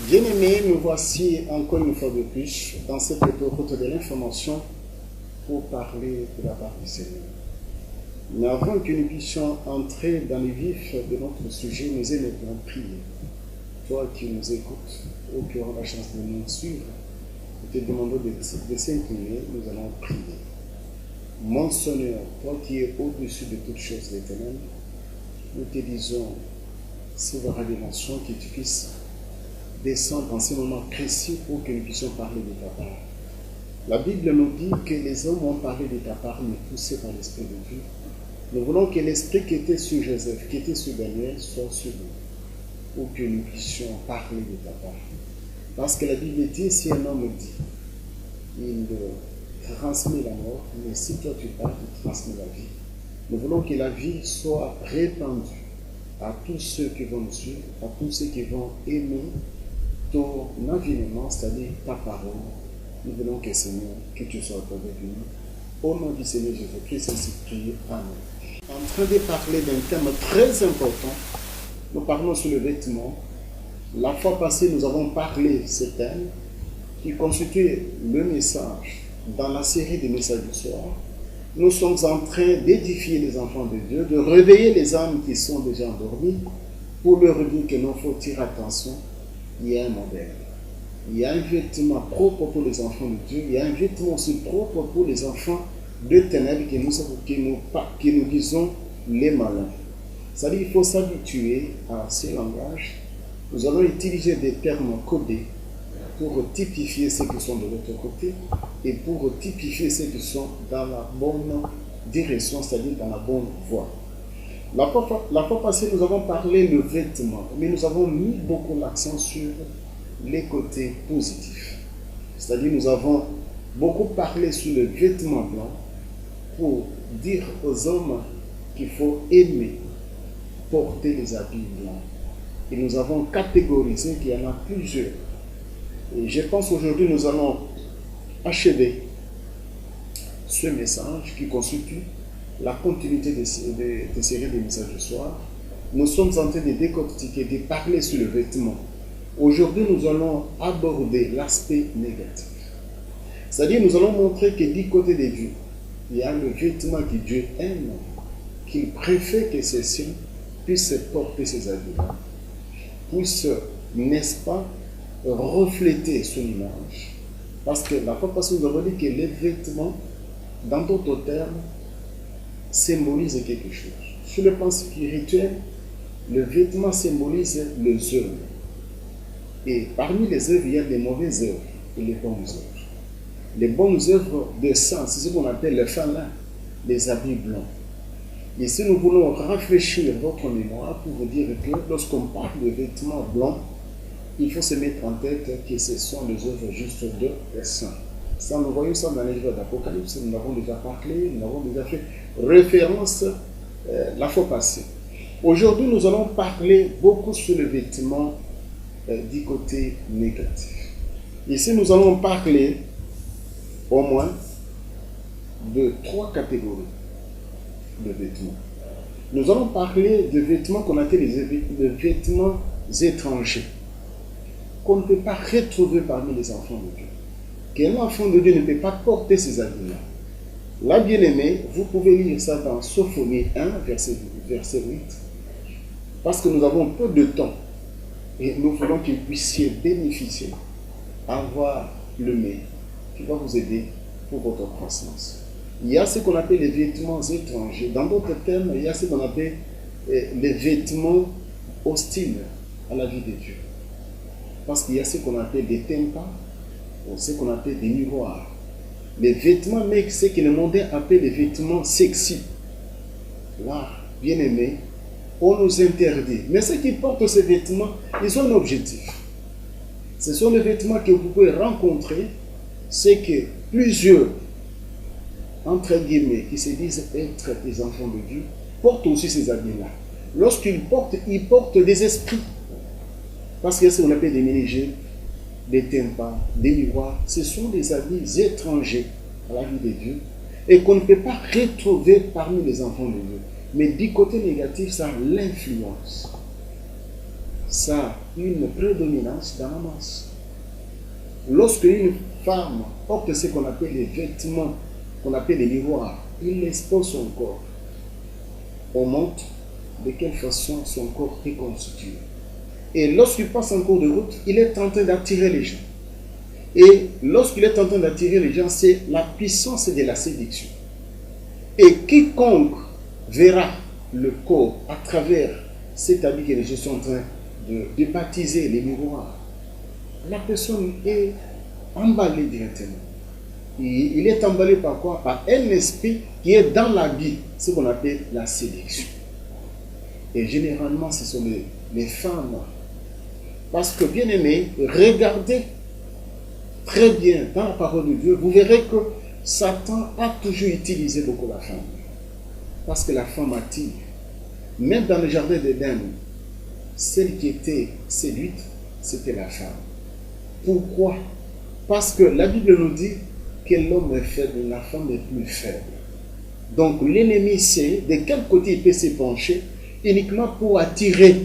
Bien-aimés, nous voici encore une fois de plus dans cette route de l'information pour parler de la part du Seigneur. Mais avant que nous puissions entrer dans le vif de notre sujet, nous aimerions prier. Toi qui nous écoutes ou qui auras la chance de nous suivre, nous te demandons de s'incliner, nous allons prier. Mon Seigneur, toi qui es au-dessus de toutes choses éternelles, nous te disons, c'est la révélation que tu puisses descendre en ce moment précis pour que nous puissions parler de ta part. La Bible nous dit que les hommes ont parlé de ta part, mais poussés par l'Esprit de Dieu. Nous voulons que l'Esprit qui était sur Joseph, qui était sur Daniel, soit sur nous, pour que nous puissions parler de ta part. Parce que la Bible dit, si un homme dit, il transmet la mort, mais si toi tu parles, tu transmets la vie. Nous voulons que la vie soit répandue à tous ceux qui vont nous suivre, à tous ceux qui vont aimer ton avènement, c'est-à-dire ta parole. Nous voulons que Seigneur, que tu sois avec nous. Au nom du Seigneur Jésus-Christ, ainsi prié. Amen. En train de parler d'un thème très important, nous parlons sur le vêtement. La fois passée, nous avons parlé de ce thème qui constitue le message dans la série des messages du soir. Nous sommes en train d'édifier les enfants de Dieu, de réveiller les âmes qui sont déjà endormies pour leur dire que non, il faut tirer attention. Il y a un modèle. Il y a un vêtement propre pour les enfants de Dieu. Il y a un vêtement aussi propre pour les enfants de ténèbres que nous disons les malins. C'est-à-dire qu'il faut s'habituer à ces langages. Nous allons utiliser des termes codés pour typifier ceux qui sont de l'autre côté et pour typifier ceux qui sont dans la bonne direction, c'est-à-dire dans la bonne voie. La fois passée, nous avons parlé de vêtements, mais nous avons mis beaucoup l'accent sur les côtés positifs. C'est-à-dire nous avons beaucoup parlé sur le vêtement blanc pour dire aux hommes qu'il faut aimer porter les habits blancs. Et nous avons catégorisé qu'il y en a plusieurs. Et je pense qu'aujourd'hui, nous allons achever ce message qui constitue la continuité des séries des messages du soir. Nous sommes en train de décortiquer, de parler sur le vêtement. Aujourd'hui, nous allons aborder l'aspect négatif. C'est-à-dire, nous allons montrer que du côté de Dieu, il y a le vêtement que Dieu aime, qu'il préfère que ses siens puissent porter ces habits-là, puissent, n'est-ce pas, refléter son image. Parce que la fois passée, nous avons dit que les vêtements, dans d'autres termes, symbolisent quelque chose. Sur le plan spirituel, le vêtement symbolise les œuvres. Et parmi les œuvres, il y a des mauvaises œuvres et les bonnes œuvres. Les bonnes œuvres de sang, c'est ce qu'on appelle le phalin, les habits blancs. Et si nous voulons rafraîchir votre mémoire pour vous dire que lorsqu'on parle de vêtements blancs, il faut se mettre en tête que ce sont les œuvres justes de saints. Ça, nous voyons ça dans les livres d'Apocalypse, nous avons déjà parlé, nous avons déjà fait référence la fois passée. Aujourd'hui, nous allons parler beaucoup sur le vêtement du côté négatif. Ici, nous allons parler au moins de 3 catégories de vêtements. Nous allons parler de vêtements qu'on appelle les vêtements étrangers, qu'on ne peut pas retrouver parmi les enfants de Dieu. Qu'un enfant de Dieu ne peut pas porter ces habits-là. Là, bien aimé, vous pouvez lire ça dans Sophonie 1, verset 8, parce que nous avons peu de temps et nous voulons que vous puissiez bénéficier, avoir le mail qui va vous aider pour votre croissance. Il y a ce qu'on appelle les vêtements étrangers. Dans d'autres termes, il y a ce qu'on appelle les vêtements hostiles à la vie de Dieu. Parce qu'il y a ce qu'on appelle des tympans, ou ce qu'on appelle des miroirs. Les vêtements, mais ce que le monde appelle les vêtements sexy. Là, bien aimé, on nous interdit. Mais ceux qui portent ces vêtements, ils ont un objectif. Ce sont les vêtements que vous pouvez rencontrer, c'est que plusieurs, entre guillemets, qui se disent être des enfants de Dieu, portent aussi ces habits-là. Lorsqu'ils portent, ils portent des esprits. Parce qu'il y a ce qu'on appelle des mélégés, des tympans, des miroirs. Ce sont des habits étrangers à la vie de Dieu et qu'on ne peut pas retrouver parmi les enfants de Dieu. Mais du côté négatif, ça a l'influence. ça a une prédominance dans la masse. Lorsque une femme porte ce qu'on appelle les vêtements, qu'on appelle les miroirs, il expose son corps. On montre de quelle façon son corps est constitué. Et lorsqu'il passe en cours de route, il est en train d'attirer les gens. Et lorsqu'il est en train d'attirer les gens, c'est la puissance de la séduction. Et quiconque verra le corps à travers cet habit que les gens sont en train de baptiser les miroirs, la personne est emballée directement. Il est emballé par quoi? Par un esprit qui est dans l'habit, ce qu'on appelle la séduction. Et généralement, ce sont les femmes. Parce que, bien aimés, regardez très bien dans la parole de Dieu, vous verrez que Satan a toujours utilisé beaucoup la femme. Parce que la femme attire. Même dans le jardin d'Éden, celle qui était séduite, c'était la femme. Pourquoi? Parce que la Bible nous dit que l'homme est faible, la femme est plus faible. Donc l'ennemi sait de quel côté il peut se pencher uniquement pour attirer.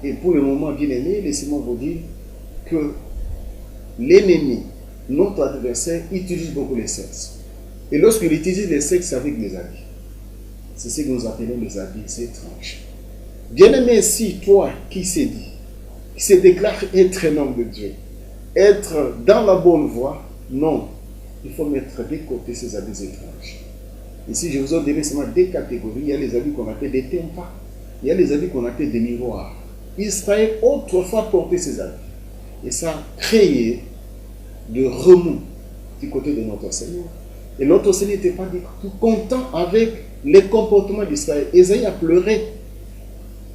Et pour le moment, bien aimé, laissez-moi vous dire que l'ennemi, notre adversaire, utilise beaucoup les sexes. Et lorsqu'il utilise les sexes avec les habits, c'est ce que nous appelons les habits étranges. Bien aimé, si toi qui s'est dit, qui se déclare être un homme de Dieu, être dans la bonne voie, non, il faut mettre de côté ces habits étranges. Ici, je vous ai donné seulement deux catégories. Il y a les habits qu'on appelle des tempas, il y a les habits qu'on appelle des miroirs. Israël autrefois portait ces habits. Et ça a créé de remous du côté de notre Seigneur. Et notre Seigneur n'était pas du tout content avec les comportements d'Israël. Ésaïe a pleuré.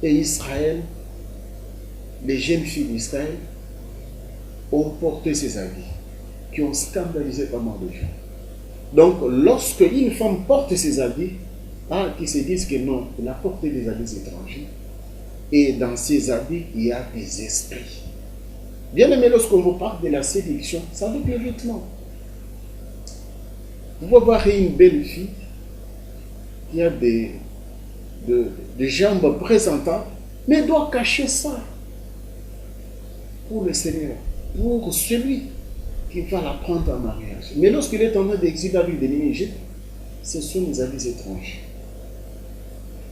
Et Israël, les jeunes filles d'Israël, ont porté ces habits qui ont scandalisé pas mal de gens. Donc, lorsque une femme porte ces habits, qui se disent que non, elle a porté des habits étrangers. Et dans ces habits, il y a des esprits. Bien aimé, lorsqu'on vous parle de la séduction, c'est avec les vêtements. Vous pouvez voir une belle fille qui a des jambes présentables, mais elle doit cacher ça pour le Seigneur, pour celui qui va la prendre en mariage. Mais lorsqu'il est en train d'exhiber avec des lignes, ce sont les habits étrangers.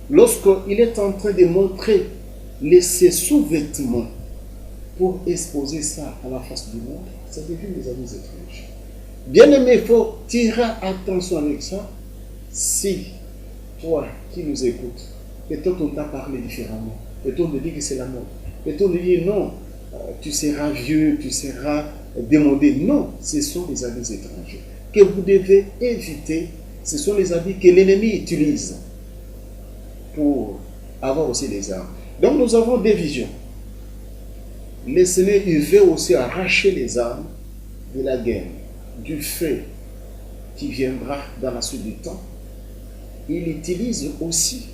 Lorsqu'il est en train de montrer ses sous-vêtements pour exposer ça à la face du monde, ça devient des habits étrangers. Bien aimé, il faut tirer attention avec ça. Si toi qui nous écoutes, peut-être on t'a parlé différemment, peut-être on te dit que c'est la mode, peut-être on te dit non, tu seras vieux, tu seras démodé. Non, ce sont des habits étrangers que vous devez éviter. Ce sont les habits que l'ennemi utilise pour avoir aussi des armes. Donc nous avons des visions. Le Seigneur, il veut aussi arracher les armes de la guerre, du feu qui viendra dans la suite du temps. Il utilise aussi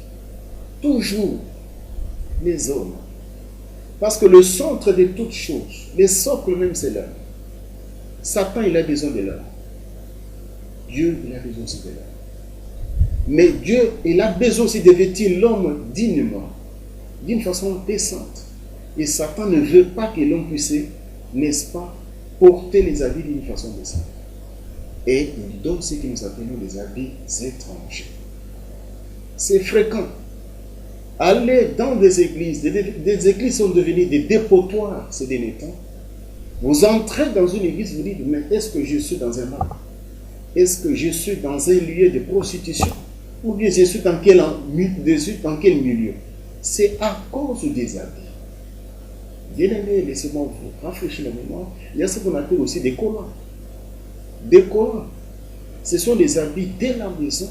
toujours les hommes. Parce que le centre de toutes choses, le socle même, c'est l'homme. Satan, il a besoin de l'homme. Dieu, il a besoin aussi de l'homme. Mais Dieu, il a besoin aussi de vêtir l'homme dignement, d'une façon décente. Et Satan ne veut pas que l'homme puisse, n'est-ce pas, porter les habits d'une façon décente. Et il donne ce que nous appelons les habits étrangers. C'est fréquent. Aller dans des églises, des églises sont devenues des dépotoirs ces derniers temps. Vous entrez dans une église, vous dites, mais est-ce que je suis dans un bar? Est-ce que je suis dans un lieu de prostitution? Ou bien je suis dans quel milieu? C'est à cause des habits. Bien aimé, laissez-moi vous rafraîchir la mémoire. Il y a ce qu'on appelle aussi des collants. Des collants. Ce sont les habits de la maison.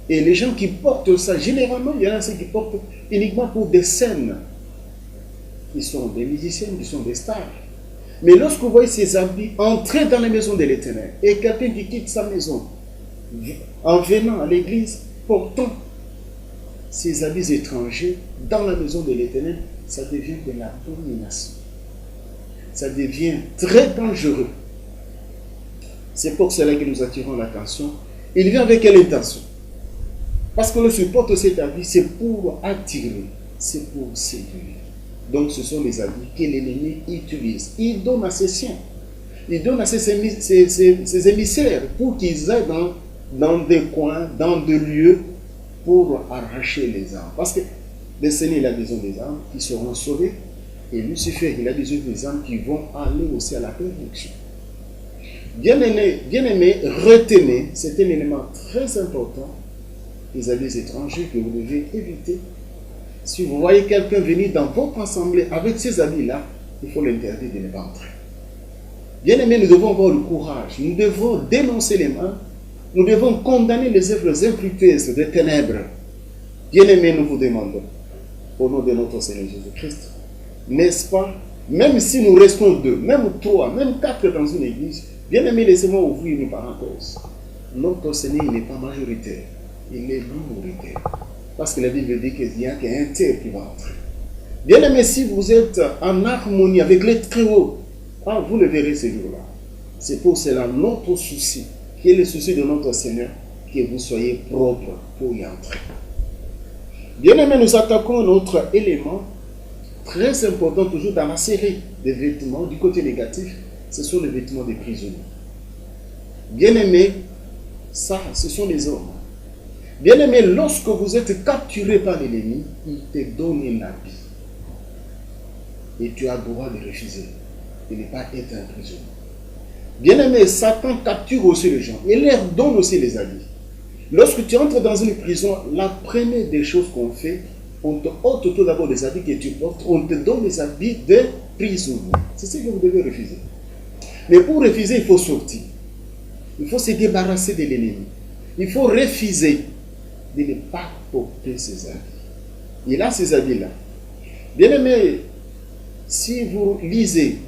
Et les gens qui portent ça, généralement, il y en a ceux qui portent uniquement pour des scènes. Ils sont des musiciens, ils sont des stars. Mais lorsque vous voyez ces habits entrer dans la maison de l'Éternel, et quelqu'un qui quitte sa maison, en venant à l'église, portant ces habits étrangers dans la maison de l'Éternel, ça devient de la domination. Ça devient très dangereux. C'est pour cela que nous attirons l'attention. Il vient avec quelle intention? Parce que le support de cet habit, c'est pour attirer. c'est pour séduire. Donc ce sont les habits que l'ennemi utilise. Il donne à ses siens. Il donne à ses émissaires pour qu'ils aillent dans des coins, dans des lieux pour arracher les âmes. Parce que le Seigneur, il a besoin des âmes qui seront sauvées. Et Lucifer, il a besoin des âmes qui vont aller aussi à la perdition. Bien-aimés, retenez, c'est un élément très important, les habits étrangers que vous devez éviter. Si vous voyez quelqu'un venir dans votre assemblée avec ces habits-là, il faut l'interdire de ne pas entrer. Bien-aimés, nous devons avoir le courage, nous devons dénoncer les mal, nous devons condamner les œuvres infructueuses des ténèbres. Bien-aimés, nous vous demandons, au nom de notre Seigneur Jésus-Christ, n'est-ce pas, même si nous restons 2, même 3, même 4 dans une église, bien-aimés, laissez-moi ouvrir une parenthèse. Notre Seigneur, il n'est pas majoritaire, il est minoritaire. Parce que la Bible dit qu'il n'y a qu'un tiers qui va entrer. Bien-aimés, si vous êtes en harmonie avec les très hauts, vous le verrez ce jour-là. C'est pour cela notre souci, qui est le souci de notre Seigneur, que vous soyez propre pour y entrer. Bien-aimés, nous attaquons notre élément très important toujours dans la série des vêtements. Du côté négatif, ce sont les vêtements des prisonniers. Bien-aimés, ça, ce sont les hommes. Bien-aimés, lorsque vous êtes capturé par l'ennemi, il te donne un habit. Et tu as le droit de refuser. De ne pas être un prisonnier. Bien-aimé, Satan capture aussi les gens. Il leur donne aussi les habits. Lorsque tu entres dans une prison, la première des choses qu'on fait, on te ôte tout d'abord les habits que tu portes, on te donne les habits de prisonnier. C'est ce que vous devez refuser. Mais pour refuser, il faut sortir. Il faut se débarrasser de l'ennemi. Il faut refuser de ne pas porter ces habits. Il a ces habits-là. Bien-aimé, si vous lisez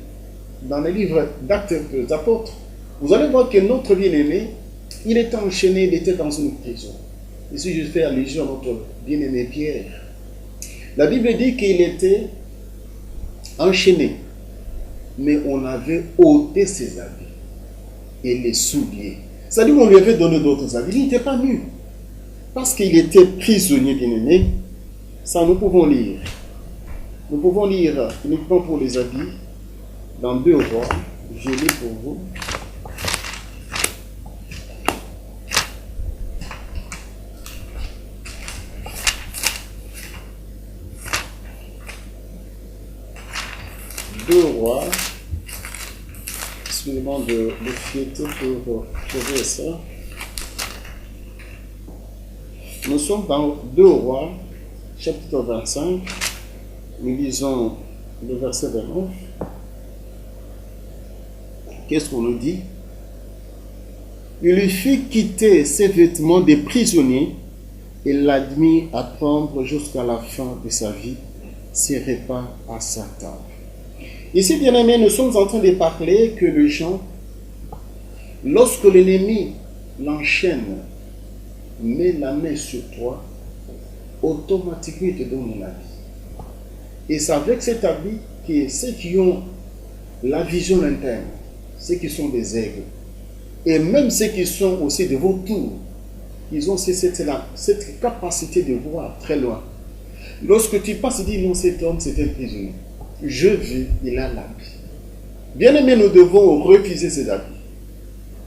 dans le livre d'Actes des Apôtres, vous allez voir que notre bien-aimé, il était enchaîné, il était dans une prison. Ici, je fais allusion à notre bien-aimé Pierre. La Bible dit qu'il était enchaîné, mais on avait ôté ses habits et les souliers. C'est-à-dire qu'on lui avait donné d'autres habits. Il n'était pas nu. Parce qu'il était prisonnier, bien-aimé. Ça, nous pouvons lire. Nous pouvons lire uniquement pour les habits dans 2 Rois. Je lis pour vous. Excusez-moi de le fouetter pour trouver ça. Nous sommes dans 2 Rois, chapitre 25. Nous lisons le verset 29. Qu'est-ce qu'on nous dit? Il lui fit quitter ses vêtements de prisonnier et l'admit à prendre jusqu'à la fin de sa vie ses repas à sa table. Ici, bien-aimés, nous sommes en train de parler que les gens, lorsque l'ennemi l'enchaîne, met la main sur toi, automatiquement il te donne un habit. Et c'est avec cet habit que ceux qui ont la vision interne, ceux qui sont des aigles, et même ceux qui sont aussi de vautours, ils ont cette capacité de voir très loin. Lorsque tu passes, tu dis non, cet homme c'est un prisonnier. Je vis, il a l'habit. Bien aimé, nous devons refuser ces habits.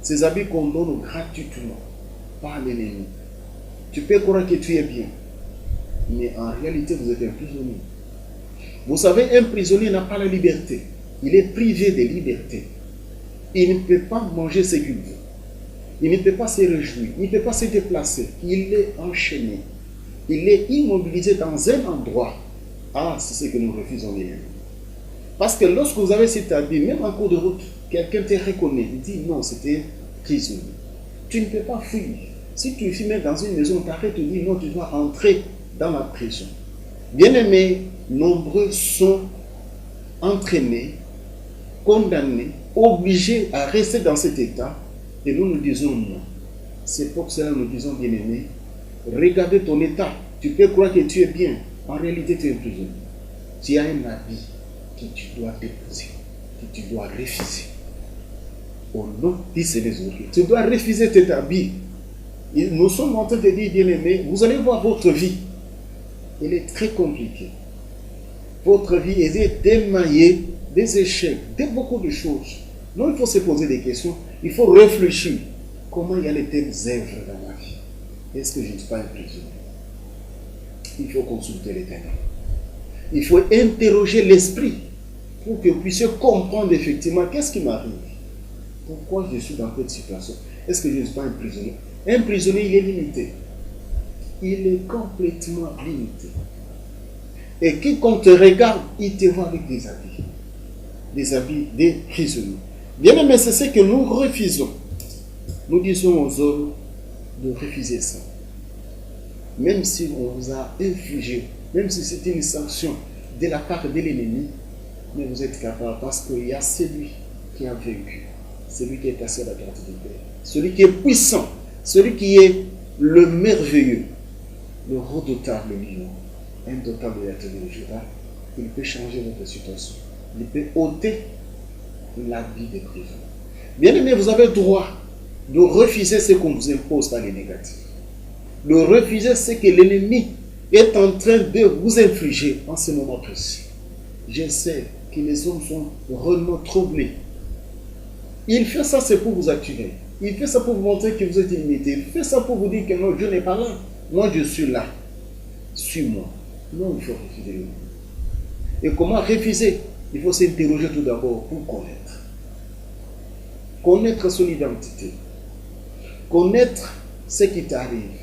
Ces habits qu'on donne gratuitement par l'ennemi. Tu peux croire que tu es bien, mais en réalité, vous êtes un prisonnier. Vous savez, un prisonnier n'a pas la liberté. Il est privé de liberté. Il ne peut pas manger ce qu'il veut. Il ne peut pas se réjouir. Il ne peut pas se déplacer. Il est enchaîné. Il est immobilisé dans un endroit. Ah, c'est ce que nous refusons l'ennemi. Parce que lorsque vous avez cet habit, même en cours de route, quelqu'un te reconnaît. Il dit non, c'était prisonnier. Tu ne peux pas fuir. Si tu fuis même dans une maison, tu arrêtes, tu dis non, tu dois entrer dans la prison. Bien-aimés, nombreux sont entraînés, condamnés, obligés à rester dans cet état. Et nous nous disons non. C'est pour cela que nous disons, bien-aimés, regardez ton état. Tu peux croire que tu es bien. En réalité, tu es prisonnier. Tu as un habit que tu dois déposer, que tu dois refuser. Au nom de ces autres, tu dois refuser cet habit. Et nous sommes en train de dire, bien-aimés, vous allez voir votre vie. elle est très compliquée. Votre vie est émaillée des échecs, de beaucoup de choses. Donc il faut se poser des questions, il faut réfléchir. Comment y a les telles œuvres dans ma vie? Est-ce que je ne suis pas un prisonnier? Il faut consulter l'Éternel. Il faut interroger l'esprit pour que vous puissiez comprendre effectivement qu'est-ce qui m'arrive. Pourquoi je suis dans cette situation? Est-ce que je ne suis pas un prisonnier? Un prisonnier, il est limité. Il est complètement limité. Et quiconque te regarde, il te voit avec des habits des prisonniers. Bien aimé, c'est ce que nous refusons. Nous disons aux hommes de refuser ça. Même si on vous a infligé, même si c'est une sanction de la part de l'ennemi, mais vous êtes capable parce qu'il y a celui qui a vaincu, celui qui est assis à la droite de Dieu, celui qui est puissant, celui qui est le merveilleux, le redoutable lion, indomptable de la terre de Juda. Il peut changer votre situation. Il peut ôter la vie des prisons. Bien aimé, vous avez le droit de refuser ce qu'on vous impose dans les négatifs. De refuser ce que l'ennemi est en train de vous infliger en ce moment précis. Je sais que les hommes sont vraiment troublés. Il fait ça, c'est pour vous attirer. Il fait ça pour vous montrer que vous êtes limité. Il fait ça pour vous dire que non, Dieu n'est pas là. Moi, je suis là. Suis-moi. Non, il faut refuser. Et comment refuser? Il faut s'interroger tout d'abord pour connaître. Connaître son identité. Connaître ce qui t'arrive.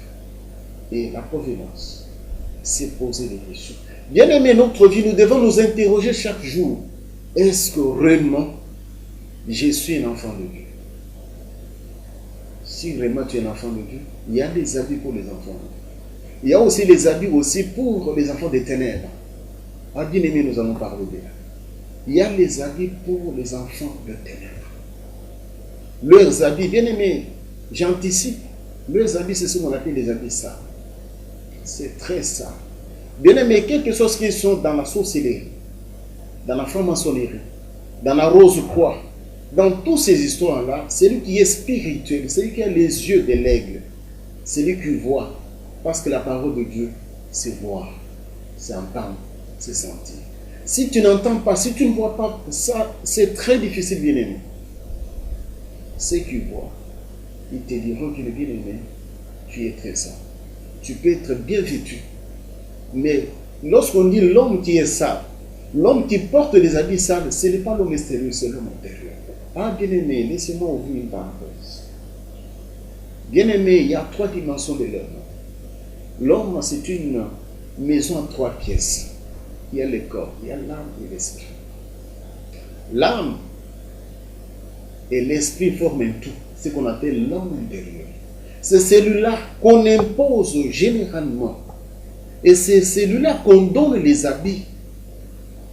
Et la provenance. C'est poser des questions. Bien aimé, notre vie, nous devons nous interroger chaque jour. Est-ce que réellement je suis un enfant de Dieu? Si vraiment tu es un enfant de Dieu, il y a des habits pour les enfants. Il y a aussi les habits aussi pour les enfants des ténèbres. Ah, bien aimé, nous allons parler de là. Il y a les habits pour les enfants de ténèbres. Leurs habits, bien aimé, j'anticipe, leurs habits, c'est ce qu'on appelle les habits sales. C'est très sale. Bien aimé, quelque chose qui sont dans la sorcellerie, dans la franc-maçonnerie, dans la rose-croix, dans toutes ces histoires-là, celui qui est spirituel, celui qui a les yeux de l'aigle, celui qui voit, parce que la parole de Dieu, c'est voir, c'est entendre, c'est sentir. Si tu n'entends pas, si tu ne vois pas ça, c'est très difficile, bien aimé. Ceux qui voient, ils te diront que le bien aimé, tu es très sale. Tu peux être bien vêtu. Mais lorsqu'on dit l'homme qui est sale, l'homme qui porte des habits sales, ce n'est pas l'homme extérieur, c'est l'homme intérieur. Ah, bien aimé, laissez-moi ouvrir une parenthèse. Bien aimé, il y a 3 dimensions de l'homme. L'homme, c'est une maison en 3 pièces. Il y a le corps, il y a l'âme et l'esprit. L'âme et l'esprit forment un tout, ce qu'on appelle l'homme intérieur. C'est celui-là qu'on impose généralement. Et c'est celui-là qu'on donne les habits.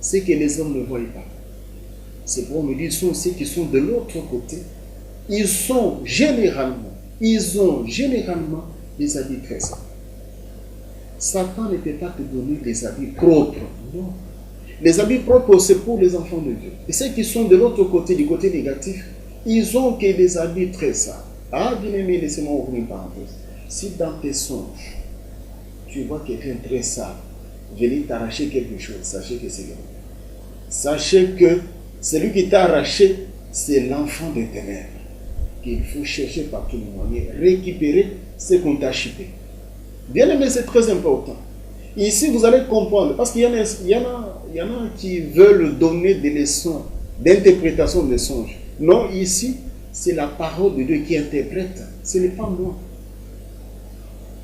Ce que les hommes ne voient pas. C'est pour me dire, sont ceux qui sont de l'autre côté. Ils ont généralement des habits très simples. Satan ne peut pas te donner des habits propres. Non. Les habits propres, c'est pour les enfants de Dieu. Et ceux qui sont de l'autre côté, du côté négatif, ils ont que des habits très sales. Ah, bien aimé, laissez-moi ouvrir une parenthèse. Si dans tes songes, tu vois quelqu'un très sale venir t'arracher quelque chose, sachez que c'est lui. Sachez que celui qui t'a arraché, c'est l'enfant des ténèbres. Qu'il faut chercher par tous les moyens, récupérer ce qu'on t'a chipé. Bien aimé, c'est très important. Ici, vous allez comprendre, parce qu'il y en a qui veulent donner des leçons d'interprétation des songes. Non, ici, c'est la parole de Dieu qui interprète. Ce n'est pas moi.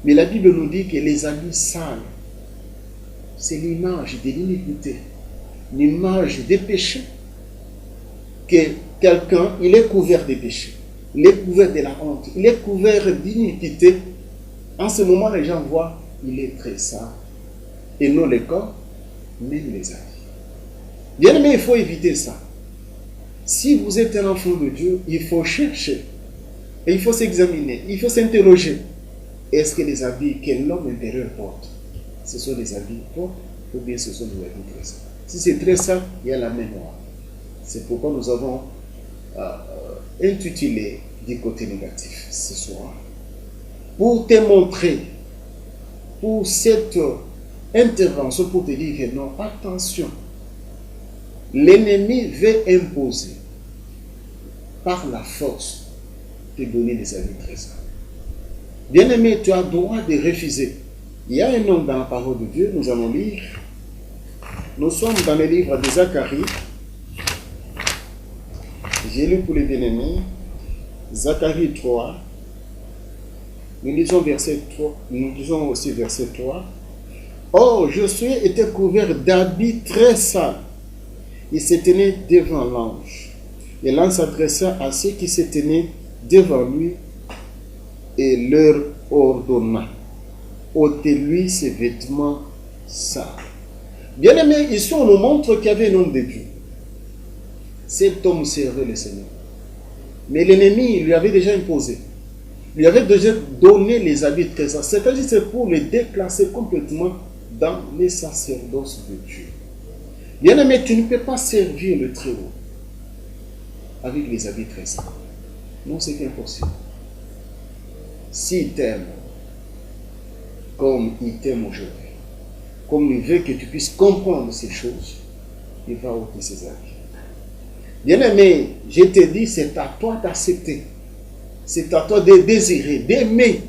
Mais la Bible nous dit que les habits sales, c'est l'image de l'iniquité, l'image des péchés. Que quelqu'un, il est couvert des péchés, il est couvert de la honte, il est couvert d'iniquité. En ce moment, les gens voient, il est très sale. Et non le corps, même les habits. Bien aimé, il faut éviter ça. Si vous êtes un enfant de Dieu, il faut chercher. Et il faut s'examiner, il faut s'interroger. Est-ce que les habits que l'homme intérieur porte, ce sont des habits propres ou bien ce sont des habits très sales? Si c'est très sale, il y a la main noire. C'est pourquoi nous avons intitulé du côté négatif ce soir. Pour te montrer, pour cette intervention pour te dire que non, attention, l'ennemi veut imposer par la force te donner des habits très simples. Bien-aimé, tu as droit de refuser. Il y a un homme dans la parole de Dieu, nous allons lire. Nous sommes dans le livre de Zacharie. J'ai lu pour les bien-aimés, Zacharie 3. Nous lisons verset 3. Nous lisons aussi verset 3. Or, Josué était couvert d'habits très sales. Il se tenait devant l'ange. Et l'ange s'adressa à ceux qui se tenaient devant lui et leur ordonna: ôtez-lui ses vêtements sales. Bien-aimé, ici on nous montre qu'il y avait un homme de Dieu. Cet homme servait le Seigneur. Mais l'ennemi lui avait déjà imposé. Lui avait déjà donné les habits très sales. C'est-à-dire que c'est pour le déclasser complètement dans les sacerdoces de Dieu. Bien-aimé, tu ne peux pas servir le Très-Haut avec les habits très sales. Non, c'est impossible. S'il t'aime comme il t'aime aujourd'hui, comme il veut que tu puisses comprendre ces choses, il va ôter ses habits. Bien-aimé, je te dis, c'est à toi d'accepter. C'est à toi de désirer, d'aimer,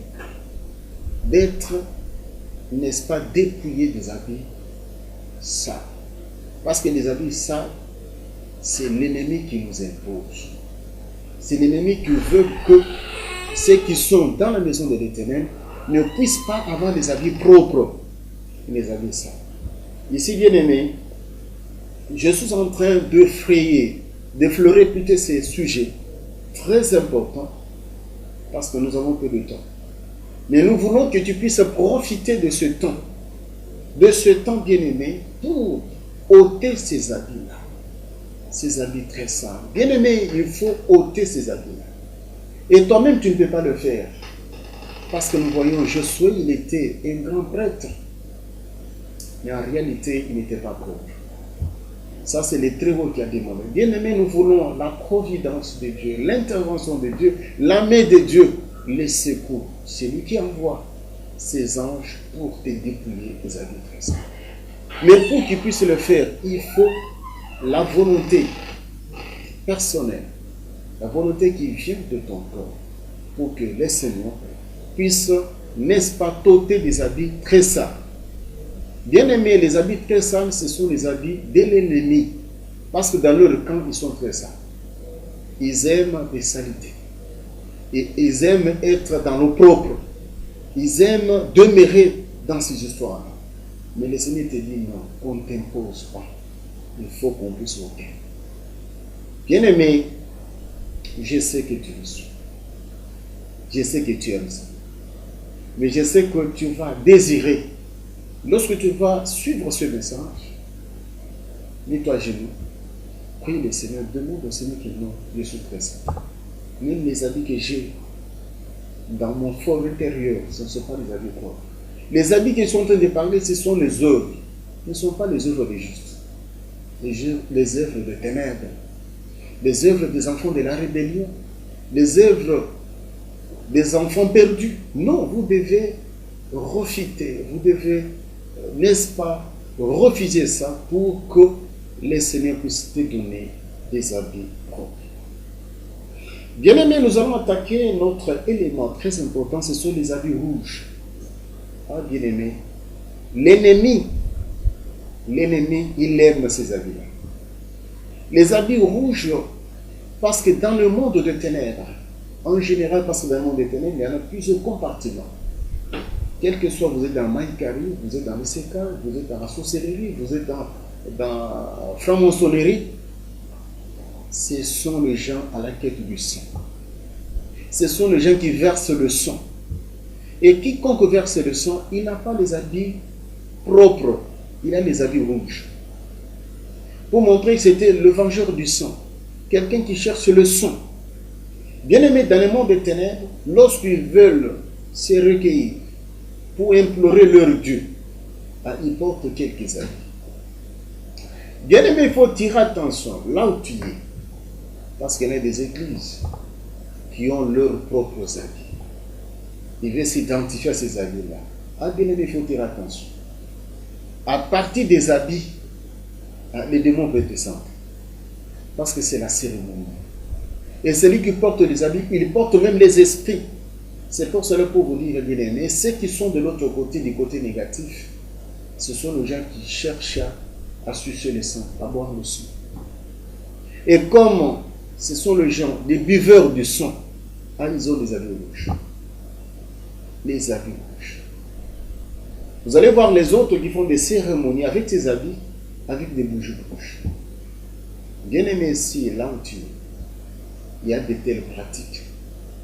d'être, n'est-ce pas, dépouillé des habits sales. Parce que les habits sales, c'est l'ennemi qui nous impose. C'est l'ennemi qui veut que ceux qui sont dans la maison de l'Éternel ne puissent pas avoir des habits propres, les habits sales. Ici, bien-aimé, je suis en train d'effleurer plutôt ces sujets très importants parce que nous avons peu de temps. Mais nous voulons que tu puisses profiter de ce temps bien-aimé, pour ôter ces habits-là. Ces habits très sales. Bien-aimé, il faut ôter ces habits-là. Et toi-même, tu ne peux pas le faire. Parce que nous voyons Josué, il était un grand prêtre. Mais en réalité, il n'était pas propre. Ça, c'est le Très-Haut qui a demandé. Bien-aimé, nous voulons la providence de Dieu, l'intervention de Dieu, la main de Dieu, les secours. C'est lui qui envoie ses anges pour te dépouiller des habits très sales. Mais pour qu'il puisse le faire, il faut la volonté personnelle, la volonté qui vient de ton corps, pour que les Seigneurs puissent, n'est-ce pas, t'ôter des habits très sales. Bien aimé, les habits très sales, ce sont les habits de l'ennemi, parce que dans leur camp, ils sont très sales. Ils aiment des saletés. Et ils aiment être dans l'opprobre. Ils aiment demeurer dans ces histoires. Mais le Seigneur te dit non, on ne t'impose pas. Il faut qu'on puisse ôter. Bien-aimé, je sais que tu le suis. Je sais que tu aimes ça. Mais je sais que tu vas désirer. Lorsque tu vas suivre ce message, mets-toi à genoux, prie le Seigneur, demande au Seigneur qu'il non, je suis pressé. Même les habits que j'ai dans mon fort intérieur, ce ne sont pas les habits propres. Les habits qu'ils sont en train de parler, ce sont les œuvres. Ce ne sont pas les œuvres des justes. Les œuvres de ténèbres. Les œuvres des enfants de la rébellion. Les œuvres des enfants perdus. Non, vous devez refuter. Vous devez, n'est-ce pas, refuser ça pour que les Seigneurs puissent te donner des habits propres. Bien-aimés, nous allons attaquer notre élément très important, ce sont les habits rouges. Ah, bien-aimé, l'ennemi, il aime ces habits-là. Les habits rouges, parce que dans le monde de ténèbres, en général, parce que dans le monde des ténèbres, il y en a plusieurs compartiments. Quel que soit, vous êtes dans Maïkari, vous êtes dans le Seka, vous êtes dans la sorcellerie, vous êtes dans la franc-maçonnerie, ce sont les gens à la quête du sang. Ce sont les gens qui versent le sang. Et quiconque verse le sang, il n'a pas les habits propres, il a les habits rouges. Pour montrer que c'était le vengeur du sang, quelqu'un qui cherche le sang. Bien aimé, dans le monde des ténèbres, lorsqu'ils veulent se recueillir pour implorer leur Dieu, ils portent quelques habits. Bien aimé, il faut tirer attention là où tu es, parce qu'il y a des églises qui ont leurs propres habits. Ils veulent s'identifier à ces habits-là. Ah, bien aimé, il faut tirer attention. à partir des habits, les démons peuvent descendre. Parce que c'est la cérémonie. Et celui qui porte les habits, il porte même les esprits. C'est pour cela, pour vous dire, bien aimé, ceux qui sont de l'autre côté, du côté négatif, ce sont les gens qui cherchent à sucer le sang, à boire le sang. Et comme ce sont les gens, des buveurs du sang, ils ont des habits rouges. Les habits rouges. Vous allez voir les autres qui font des cérémonies avec ces habits, avec des bougies rouges. Bien aimé, ici, là où tu es, il y a de telles pratiques.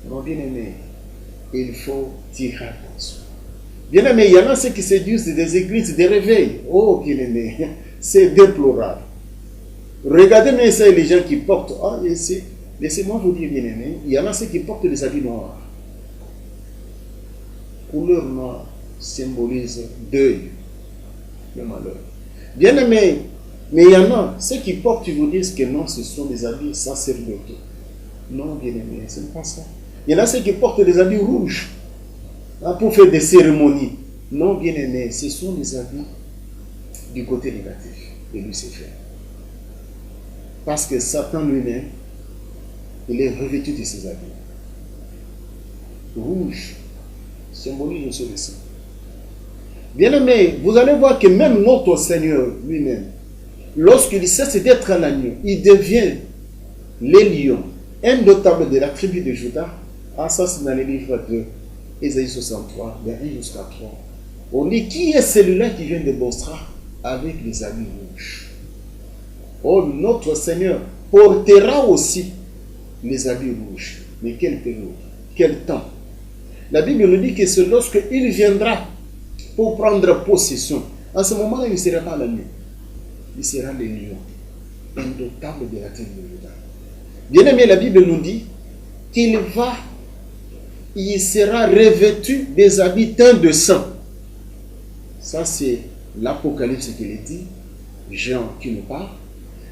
Non, bien aimé, il faut tirer attention. Bien aimé, il y en a ceux qui séduisent des églises, des réveils. Oh, bien aimé, c'est déplorable. Regardez mais ça, les gens qui portent. Laissez-moi vous dire, bien aimé, il y en a ceux qui portent des habits noirs. Couleur noire symbolise deuil, le malheur. Bien aimé, mais il y en a ceux qui portent, ils vous disent que non, ce sont des habits sacerdotaux. Non, bien aimé, ce n'est pas ça. Il y en a ceux qui portent des habits rouges pour faire des cérémonies. Non, bien aimé, ce sont des habits du côté négatif de Lucifer. Parce que Satan lui-même, il est revêtu de ses habits. Rouge symbolise aussi le sang. Bien aimé, vous allez voir que même notre Seigneur lui-même, lorsqu'il cesse d'être un agneau, il devient les lions, indomptable de la tribu de Juda. Ça c'est dans les livres de Ésaïe 63, de 1 jusqu'à 3. On dit, qui est celui-là qui vient de Bosra avec les habits rouges? Oh, notre Seigneur portera aussi les habits rouges. Mais quelle période? Quel temps? La Bible nous dit que c'est lorsqu'il viendra pour prendre possession. En ce moment-là, il ne sera pas l'agneau. Il sera le lion, indomptable de la tribu de Juda. Bien aimé, la Bible nous dit qu'il sera revêtu des habits teints de sang. Ça, c'est l'Apocalypse qui le dit, Jean qui nous parle.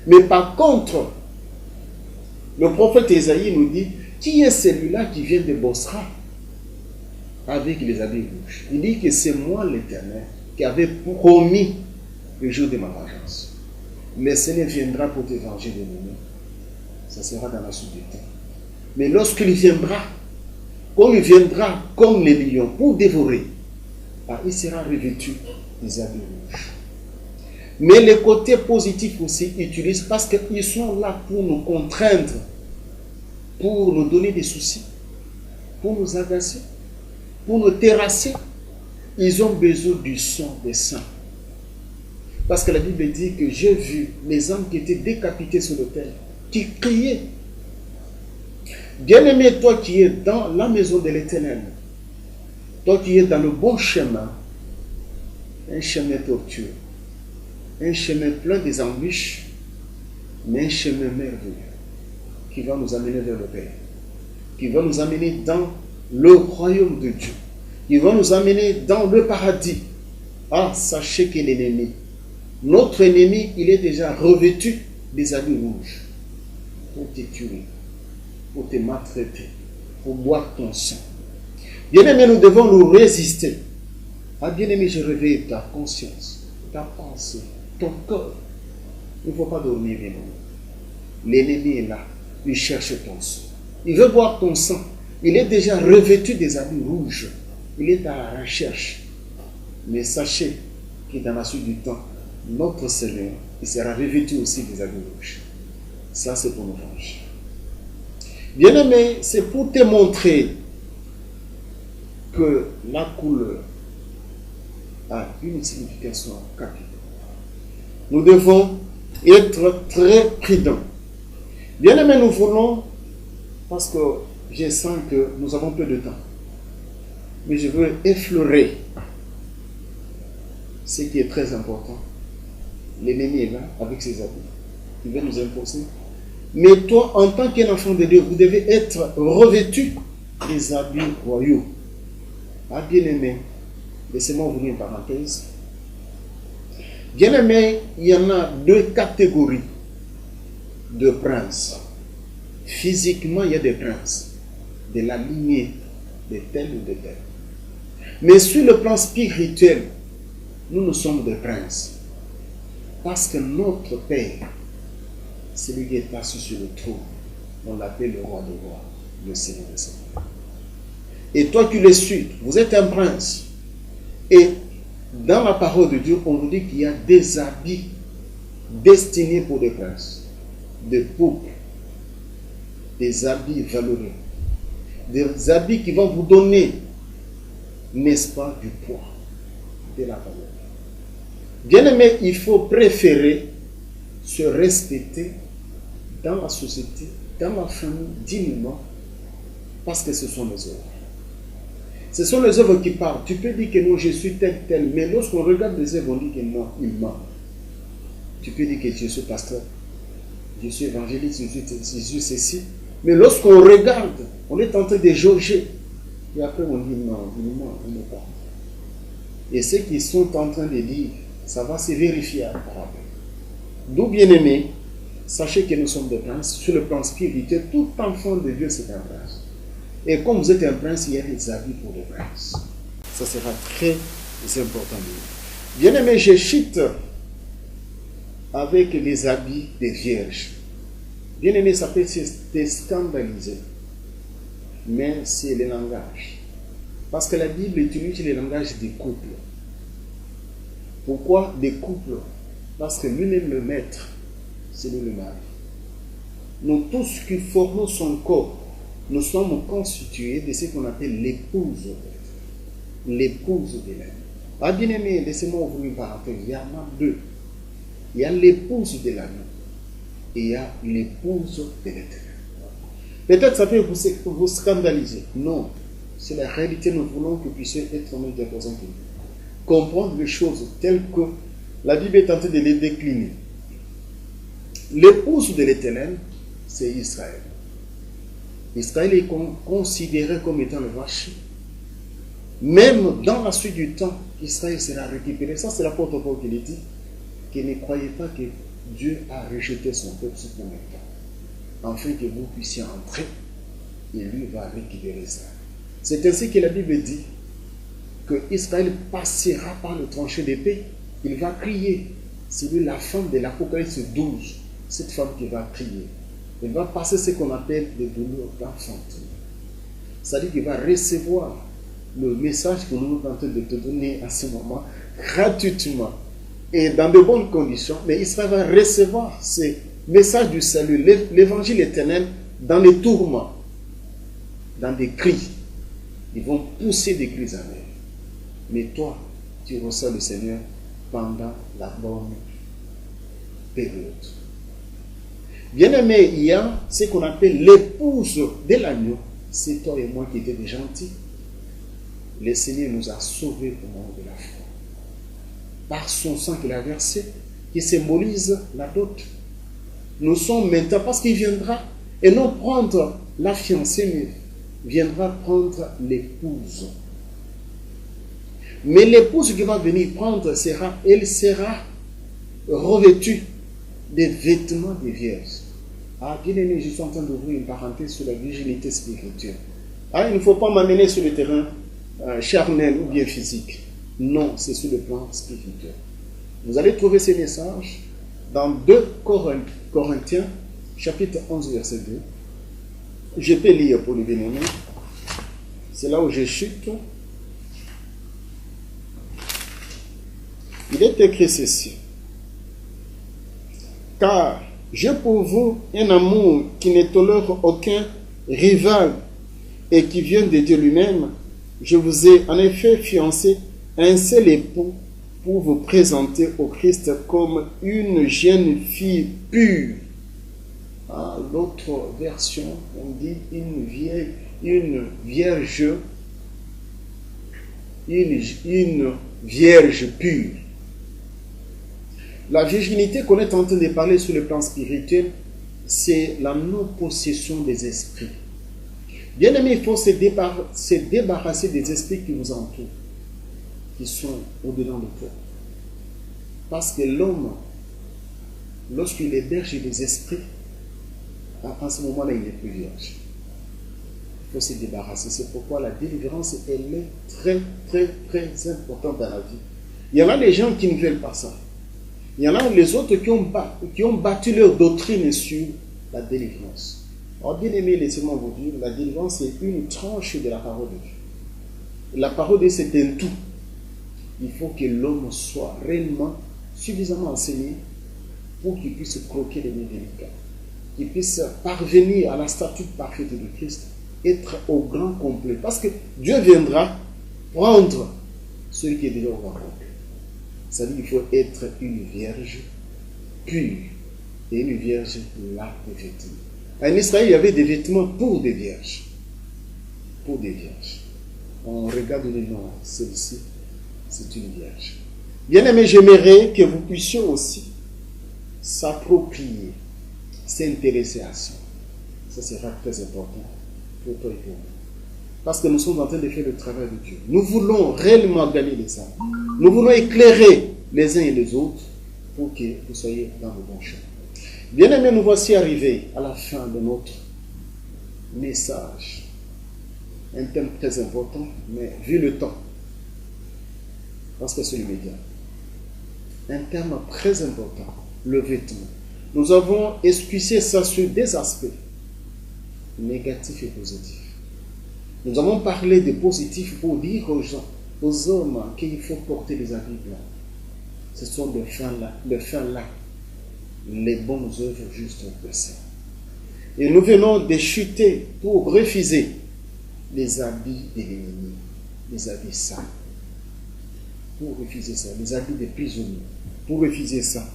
Mais par contre, le prophète Ésaïe nous dit, qui est celui-là qui vient de Bosra avec les habits rouges? Il dit que c'est moi l'Éternel qui avait promis le jour de ma vengeance. Le Seigneur viendra pour te venger de l'ennemi. Ça sera dans la suite du temps. Mais lorsqu'il viendra, comme il viendra comme les lions pour dévorer, il sera revêtu des habits rouges. Mais le côté positif aussi utilisent parce qu'ils sont là pour nous contraindre, pour nous donner des soucis, pour nous agacer, pour nous terrasser. Ils ont besoin du sang des saints. Parce que la Bible dit que j'ai vu les hommes qui étaient décapités sur l'autel, qui criaient. Bien-aimé, toi qui es dans la maison de l'Éternel, toi qui es dans le bon chemin, un chemin tortueux, un chemin plein des embûches, mais un chemin merveilleux qui va nous amener vers le Père, qui va nous amener dans le royaume de Dieu, qui va nous amener dans le paradis. Sachez que l'ennemi, notre ennemi, il est déjà revêtu des habits rouges pour te tuer, pour te maltraiter, pour boire ton sang. Bien-aimé, nous devons nous résister. Bien-aimé, je réveille ta conscience, ta pensée, ton corps. Il ne faut pas dormir, bien-aimé. L'ennemi est là, il cherche ton sang. Il veut boire ton sang. Il est déjà revêtu des habits rouges. Il est à la recherche. Mais sachez que dans la suite du temps, notre Seigneur, il sera revêtu aussi des habits rouges. Ça, c'est pour nous venger. Bien-aimé, c'est pour te montrer que la couleur a une signification capitale. Nous devons être très prudents. Bien-aimé, nous voulons, parce que je sens que nous avons peu de temps, mais je veux effleurer ce qui est très important. L'ennemi est là avec ses habits. Il veut nous imposer. Mais toi, en tant qu'enfant de Dieu, vous devez être revêtu des habits royaux. Bien-aimé, laissez-moi ouvrir une parenthèse. Bien-aimé, il y en a deux catégories de princes. Physiquement, il y a des princes de la lignée de tel ou de tel. Mais sur le plan spirituel, nous sommes des princes. Parce que notre Père, celui qui est assis sur le trône, on l'appelle le roi des rois, le Seigneur des seigneurs. Et toi qui le suis, vous êtes un prince. Et dans la parole de Dieu, on vous dit qu'il y a des habits destinés pour des princes, des peuples, des habits valeureux, des habits qui vont vous donner, n'est-ce pas, du poids, de la valeur. Bien-aimé, il faut préférer se respecter dans la société, dans la famille, dignement, parce que ce sont les œuvres. Ce sont les œuvres qui parlent. Tu peux dire que non, je suis tel, tel, mais lorsqu'on regarde les œuvres, on dit que non, il ment. Tu peux dire que je suis pasteur, je suis évangéliste, je suis ceci, mais lorsqu'on regarde, on est en train de jauger, et après on dit non, il ment, il n'est pas. Et ceux qui sont en train de dire, ça va se vérifier par après. D'où, bien aimé, sachez que nous sommes des princes. Sur le plan spirituel, tout enfant de Dieu, c'est un prince. Et comme vous êtes un prince, il y a des habits pour les princes. Ça sera très important. Bien aimé, je chute avec les habits des vierges. Bien aimé, ça peut te scandaliser. Mais c'est le langage. Parce que la Bible utilise le langage des couples. Pourquoi des couples? Parce que lui-même le maître, c'est lui le mari. Nous tous qui formons son corps, nous sommes constitués de ce qu'on appelle l'épouse. L'épouse de l'âme. Ah bien aimé, laissez-moi ouvrir une parenthèse. Il y en a deux. Il y a l'épouse de l'âme et il y a l'épouse de l'éternel. Peut-être ça peut vous scandaliser. Non, c'est la réalité. Nous voulons que vous puissiez être en des personnes qui comprendre les choses telles que la Bible est en train de les décliner. L'épouse de l'Éternel, c'est Israël. Israël est considéré comme étant le vache. Même dans la suite du temps, Israël sera récupéré. Ça, c'est l'apôtre Paul qui le dit, qui ne croyait pas que Dieu a rejeté son peuple sur combien de temps, afin que vous puissiez entrer, et lui va récupérer ça. C'est ainsi que la Bible dit que Israël passera par le tranchant d'épée. Il va crier. C'est lui la femme de l'Apocalypse 12. Cette femme qui va crier. Elle va passer ce qu'on appelle les douleurs d'enfantement. C'est-à-dire qu'il va recevoir le message que nous sommes en train de te donner à ce moment, gratuitement et dans de bonnes conditions. Mais Israël va recevoir ce message du salut, l'évangile éternel, dans les tourments, dans des cris. Ils vont pousser des cris amers. Mais toi, tu reçois le Seigneur pendant la bonne période. Bien-aimé, il y a ce qu'on appelle l'épouse de l'agneau. C'est toi et moi qui étaient des gentils. Le Seigneur nous a sauvés au moment de la foi. Par son sang qu'il a versé, qui symbolise la dot. Nous sommes maintenant, parce qu'il viendra, et non prendre la fiancée, mais viendra prendre l'épouse. Mais l'épouse qui va venir prendre, elle sera revêtue des vêtements des vierges. Ah, bien aimé, je suis en train d'ouvrir une parenthèse sur la virginité spirituelle. Ah, il ne faut pas m'amener sur le terrain charnel ou bien physique. Non, c'est sur le plan spirituel. Vous allez trouver ces messages dans 2 Corinthiens, chapitre 11, verset 2. Je peux lire pour les bien-aimés. C'est là où je chute. Il est écrit ceci. Car j'ai pour vous un amour qui ne tolère aucun rival et qui vient de Dieu lui-même. Je vous ai en effet fiancé un seul époux pour vous présenter au Christ comme une jeune fille pure. Ah, l'autre version, on dit une vierge pure. La virginité qu'on est en train de parler sur le plan spirituel, c'est la non-possession des esprits. Bien aimé, il faut se débarrasser des esprits qui nous entourent, qui sont au-dedans de toi. Parce que l'homme, lorsqu'il héberge des esprits, à ce moment-là, il n'est plus vierge. Il faut se débarrasser. C'est pourquoi la délivrance, elle est très, très, très importante dans la vie. Il y en a les gens qui ne veulent pas ça. Il y en a les autres qui ont battu leur doctrine sur la délivrance. Alors, bien aimé, laissez-moi vous dire, la délivrance est une tranche de la parole de Dieu. La parole de Dieu, c'est un tout. Il faut que l'homme soit réellement suffisamment enseigné pour qu'il puisse croquer les mains délicates, qu'il puisse parvenir à la statue parfaite de Christ, être au grand complet. Parce que Dieu viendra prendre celui qui est déjà au grand complet. C'est-à-dire qu'il faut être une vierge pure et une vierge là de vêtements. En Israël, il y avait des vêtements pour des vierges. Pour des vierges. On regarde le nom, celle-ci, c'est une vierge. Bien aimé, j'aimerais que vous puissiez aussi s'approprier, s'intéresser à ça. Ça sera très important pour toi et pour moi. Parce que nous sommes en train de faire le travail de Dieu. Nous voulons réellement gagner les âmes. Nous voulons éclairer les uns et les autres pour que vous soyez dans le bon chemin. Bien aimés, nous voici arrivés à la fin de notre message. Un thème très important, mais vu le temps, parce que c'est immédiat. Un thème très important, le vêtement. Nous avons esquissé ça sur des aspects négatifs et positifs. Nous avons parlé de positifs pour dire aux gens, aux hommes, qu'il faut porter des habits blancs. Ce sont les fins là, les bonnes œuvres justes de ça. Et nous venons de chuter pour refuser les habits de l'ennemi, les habits sales. Pour refuser ça, les habits des prisonniers, pour refuser ça,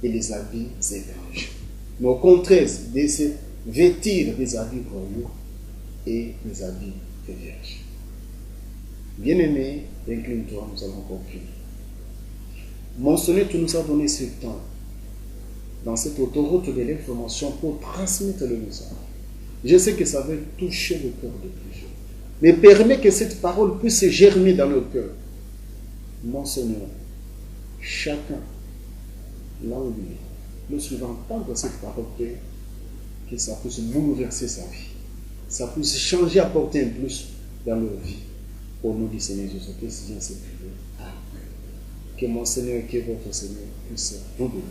et les habits étranges. Mais au contraire, de se vêtir des habits royaux et des habits de vierge. Bien-aimé, incline-toi, nous allons conclure. Mon Seigneur, tu nous as donné ce temps dans cette autoroute de l'information pour transmettre le message. Je sais que ça va toucher le cœur de plusieurs. Mais permets que cette parole puisse germer dans le cœur. Mon Seigneur, chacun, là où il est, lorsqu'il va entendre cette parole, que ça puisse bouleverser sa vie. Ça puisse changer, apporter un plus dans leur vie. Au nom du Seigneur Jésus-Christ, je sais prier. Amen. Que mon Seigneur et que votre Seigneur puisse vous bénir.